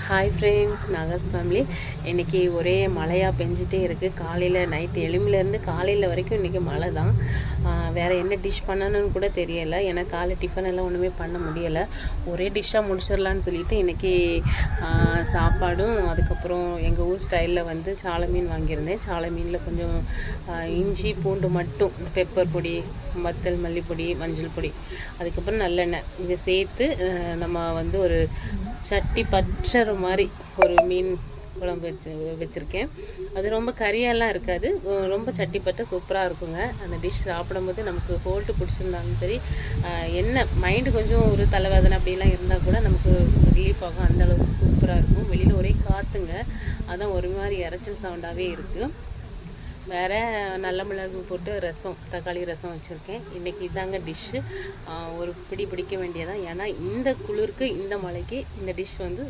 Hi friends, நாகஸ் family. இன்றைக்கி ஒரே மழையாக பெஞ்சிட்டே இருக்குது. காலையில் நைட்டு எலும்புலேருந்து காலையில் வரைக்கும் இன்றைக்கி மழை தான். வேறு என்ன டிஷ் பண்ணணும்னு கூட தெரியலை. ஏன்னா காலை டிஃபன் எல்லாம் ஒன்றுமே பண்ண முடியலை. ஒரே டிஷ்ஷாக முடிச்சிடலான்னு சொல்லிவிட்டு இன்றைக்கி சாப்பாடும் அதுக்கப்புறம் எங்கள் ஊர் ஸ்டைலில் வந்து சாலை மீன் வாங்கியிருந்தேன். சாலை மீனில் கொஞ்சம் இஞ்சி பூண்டு மட்டும், பெப்பர் பொடி, வத்தல் மல்லிப்பொடி, மஞ்சள் பொடி, அதுக்கப்புறம் நல்லெண்ணெய் இதை சேர்த்து நம்ம வந்து ஒரு சட்டி பற்றுற மாதிரி ஒரு மீன் குழம்பு வச்சுருக்கேன். அது ரொம்ப கறியெல்லாம் இருக்காது, ரொம்ப சட்டி பட்ட சூப்பராக இருக்குங்க. அந்த டிஷ் சாப்பிடும்போது நமக்கு ஹோல்ட்டு பிடிச்சிருந்தாலும் சரி, என்ன மைண்டு கொஞ்சம் ஒரு தலைவேதனை அப்படிலாம் இருந்தால் கூட நமக்கு ரிலீஃப் ஆகும். அந்தளவுக்கு சூப்பராக இருக்கும். வெளியில் ஒரே காற்றுங்க, அதான் ஒரு மாதிரி இறைச்சல் சவுண்டாகவே இருக்குது. வேறு நல்ல மிளகு போட்டு ரசம், தக்காளி ரசம் வச்சுருக்கேன். இன்றைக்கி இதாங்க டிஷ்ஷு. ஒரு பிடிக்க வேண்டியதான். ஏன்னா இந்த குளிருக்கு இந்த மழைக்கு இந்த டிஷ் வந்து